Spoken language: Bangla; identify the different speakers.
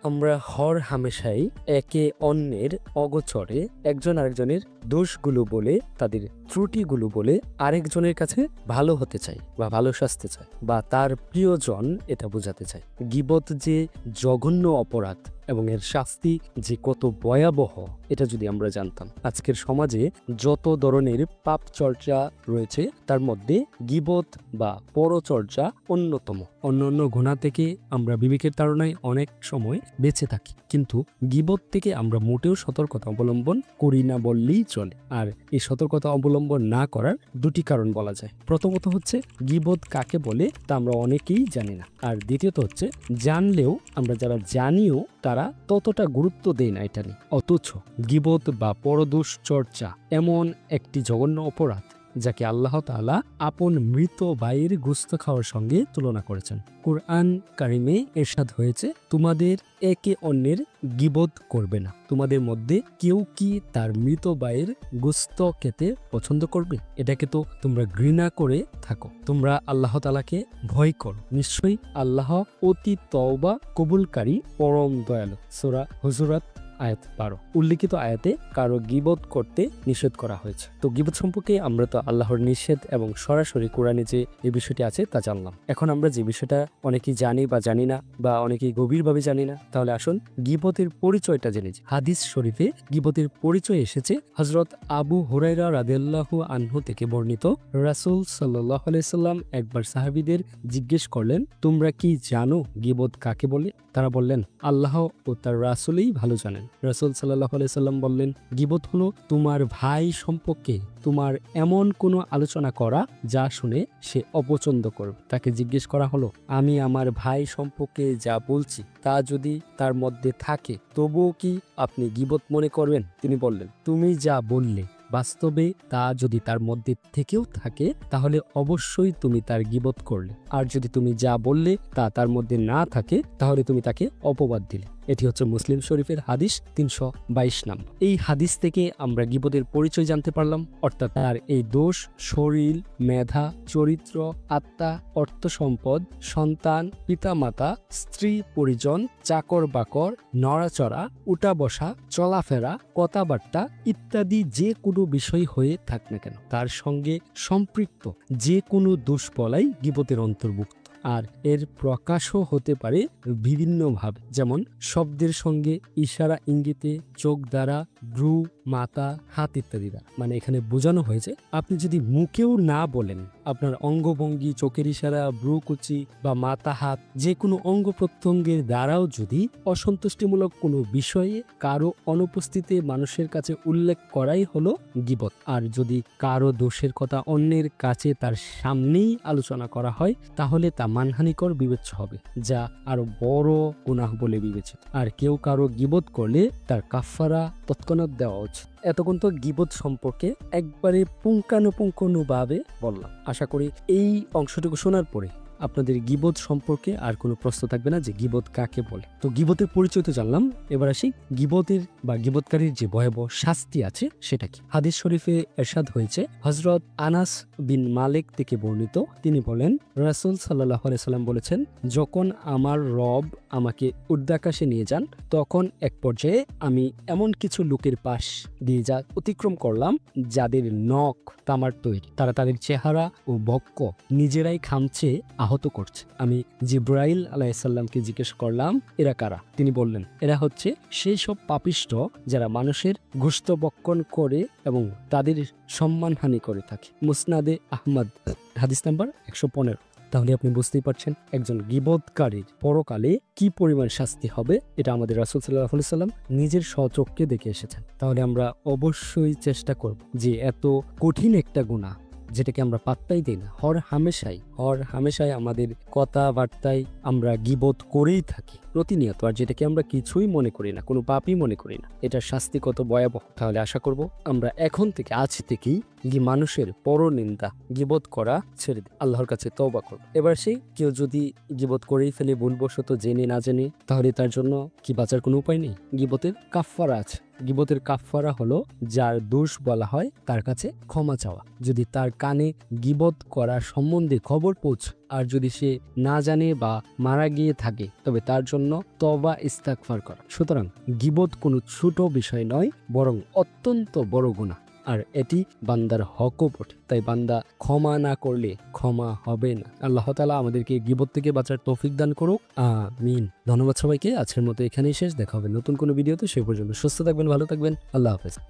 Speaker 1: আমরা হর হামেশাই একে অন্যের অগোচরে একজন আরেকজনের দোষগুলো বলে, তাদের ত্রুটিগুলো বলে আরেকজনের কাছে ভালো হতে চাই বা ভালো সাজতে চাই বা তার প্রিয়জন এটা বোঝাতে চাই। গীবত যে জঘন্য অপরাধ এবং এর শাস্তি যে কত ভয়াবহ, এটা যদি আমরা জানতাম। আজকের সমাজে যত ধরনের পাপ চর্চা রয়েছে তার মধ্যে গীবত বা পরচর্চা অন্যতম। অন্যান্য গুনাহ থেকে আমরা বিবেকের তাড়নায় অনেক সময় বেঁচে থাকি, কিন্তু গীবত থেকে আমরা মোটেও সতর্কতা অবলম্বন করি না বললেই চলে। আর এই সতর্কতা অবলম্বন না করার দুটি কারণ বলা যায়। প্রথমত হচ্ছে গীবত কাকে বলে তা আমরা অনেকেই জানি না, আর দ্বিতীয়ত হচ্ছে জানলেও আমরা যারা জানিও তারা ততটা গুরুত্ব দেয় না এটা নিয়ে। অথচ গীবত বা পরদোষ চর্চা এমন একটি জঘন্য অপরাধ যাকে আল্লাহ তাআলা আপন মৃত ভাইয়ের গোশত খাওয়ার সঙ্গে তুলনা করেছেন। কুরআন কারিমে ইরশাদ হয়েছে, তোমাদের একে অন্যের গীবত করবে না। তোমাদের মধ্যে কেউ কি তার মৃত ভাইয়ের গোশত খেতে পছন্দ করবে? এটাকে তো তোমরা ঘৃণা করে থাকো। তোমরা আল্লাহ তাআলাকে ভয় করো, নিশ্চয়ই আল্লাহ অতি তওবা কবুলকারী পরম দয়ালু। সূরা হুজুরাত আয়াত 12। উল্লিখিত আয়াতে কারো গীবত করতে নিষেধ করা হয়েছে। তো গীবত সম্পর্কে আমরা তো আল্লাহর নিষেধ এবং সরাসরি কোরআনে যে এই বিষয়টি আছে তা জানলাম। এখন আমরা যে বিষয়টা অনেকেই জানি বা জানি না, বা অনেকেই গভীরভাবে জানি না, তাহলে আসুন গীবতের পরিচয়টা জেনে যাই। হাদিস শরীফে গীবতের পরিচয় এসেছে হযরত আবু হুরায়রা রাদিয়াল্লাহু আনহু থেকে বর্ণিত। রাসূল সাল্লাল্লাহু আলাইহি সাল্লাম একবার সাহাবীদের জিজ্ঞেস করলেন, তোমরা কি জানো গীবত কাকে বলে? তারা বললেন, আল্লাহ ও তার রাসূলই ভালো জানেন। রাসূল সাল্লাল্লাহু আলাইহি সাল্লাম বললেন, গীবত হলো তোমার ভাই সম্পর্কে তোমার এমন কোনো আলোচনা করা যা শুনে সে অপছন্দ করবে। তাকে জিজ্ঞেস করা হলো, আমি আমার ভাই সম্পর্কে যা বলছি তা যদি তার মধ্যে থাকে তবুও কি আপনি গীবত মনে করবেন? তিনি বললেন, তুমি যা বললে বাস্তবে তা যদি তার মধ্যে থেকেও থাকে তাহলে অবশ্যই তুমি তার গীবত করলে, আর যদি তুমি যা বললে তা তার মধ্যে না থাকে তাহলে তুমি তাকে অপবাদ দিলে। এটি হচ্ছে মুসলিম শরীফের হাদিস 322 নম্বর। এই হাদিস থেকে আমরা গীবতের পরিচয় জানতে পারলাম, অর্থাৎ তার এই দোষ শরীর, মেধা, চরিত্র, আত্মা, অর্থ সম্পদ, সন্তান, পিতামাতা, স্ত্রী পরিজন, চাকর বাকর, নড়াচড়া, উঠা বসা, চলাফেরা, কথাবার্তা ইত্যাদি যে কোনো বিষয় হয়ে থাক না কেন তার সঙ্গে সম্পৃক্ত যে কোনো দোষ বলাই গীবতের অন্তর্ভুক্ত। আর এর প্রকাশও হতে পারে বিভিন্নভাবে, যেমন শব্দের সঙ্গে, ইশারা ইঙ্গিতে, চোখ দ্বারা, ভ্রু, মাথা, হাত ইত্যাদি দ্বারা। মানে এখানে বোঝানো হয়েছে আপনি যদি মুখেও না বলেন, আপনার অঙ্গভঙ্গি, চোখের ইশারা, ভ্রুকুচি বা মাথা, হাত যে কোনো অঙ্গ প্রত্যঙ্গের দ্বারাও যদি অসন্তুষ্টিমূলক কোনো বিষয়ে কারো অনুপস্থিতিতে মানুষের কাছে উল্লেখ করাই হলো গীবত। আর যদি কারো দোষের কথা অন্যের কাছে তার সামনেই আলোচনা করা হয় তাহলে তা মানহানিকর বিবেচ্য হবে, যা আরো বড় গুনাহ বলে বিবেচিত। আর কেউ কারো গীবত করলে তার কাফারা তৎক্ষণাৎ দেওয়া উচিত। এতক্ষণ তো গীবত সম্পর্কে একবারে পুঙ্খানুপুঙ্খানুভাবে বললাম। আশা করি এই অংশটুকু শোনার পরে আপনাদের গীবত সম্পর্কে আর কোনো প্রশ্ন থাকবে না যে গীবত কাকে বলে। তো গীবতের পরিচয় তো জানলাম, এবার আসি গীবতের বা গীবতকারীর যে ভয়াবহ শাস্তি আছে সেটা কি। হাদিস শরীফে ইরশাদ হয়েছে, হযরত আনাস বিন মালিক থেকে বর্ণিত, তিনি বলেন, রাসূল সাল্লাল্লাহু আলাইহি সাল্লাম বলেছেন, যখন আমার রব আমাকে ঊর্ধ্বাকাশে নিয়ে যান তখন এক পর্যায়ে আমি এমন কিছু লোকের পাশ দিয়ে যা অতিক্রম করলাম যাদের নখ তামার তৈরি। তারা তাদের চেহারা ও বক্ষ নিজেরাই খামচে আহত করছে। আমি জিব্রাইল আলাইহিস সালামকে জিজ্ঞেস করলাম, এরা কারা? তিনি বললেন, এরা হচ্ছে সেই সব পাপিষ্ঠ যারা মানুষের গোশত ভক্ষণ করে এবং তাদের সম্মানহানি করে থাকে। মুসনাদে আহমদ, হাদিস নাম্বার 115। তাহলে আপনি বুঝতেই পারছেন একজন গীবতকারীর পরকালে কি পরিমাণ শাস্তি হবে, এটা আমাদের রাসূল সাল্লাল্লাহু আলাইহি সাল্লাম নিজের স্বচক্ষে দেখে এসেছেন। তাহলে আমরা অবশ্যই চেষ্টা করব যে এত কঠিন একটা গুনাহ যেটাকে আমরা পাত্তাই দিই না, হর হামেশাই আমাদের কথাবার্তায় আমরা গীবত করেই থাকি প্রতিনিয়ত, আর যেটাকে আমরা কিছুই মনে করি না, কোনো পাপই মনে করি না, এটার শাস্তি কত ভয়াবহ। তাহলে আশা করব আমরা এখন থেকে, আজ থেকেই মানুষের পরনিন্দা গীবত করা ছেড়ে দে, আল্লাহর কাছে তওবা কর। এবার সেই কেউ যদি গীবত করেই ফেলে ভুলবশত জেনে না জেনে, তাহলে তার জন্য কি বাঁচার কোনো উপায় নেই? গীবতের কাফফারা আছে। গীবতের কাফফারা হলো যার দোষ বলা হয় তার কাছে ক্ষমা চাওয়া। যদি তার কানে গীবত করা সম্বন্ধে খবর পৌঁছ আর যদি সে না জানে বা মারা গিয়ে থাকে, তবে তার জন্য তওবা ইস্তেগফার করা। সুতরাং গীবত কোনো ছোট বিষয় নয়, বরং অত্যন্ত বড় গুনাহ, আর এটি বান্দার হকও বটে। তাই বান্দা ক্ষমা না করলে ক্ষমা হবে না। আল্লাহ তাআলা আমাদেরকে গীবত থেকে বাঁচার তৌফিক দান করুক, আমিন। ধন্যবাদ সবাইকে। আজকের মতো এখানেই শেষ। দেখা হবে নতুন কোনো ভিডিওতে। সে পর্যন্ত সুস্থ থাকবেন, ভালো থাকবেন। আল্লাহ হাফেজ।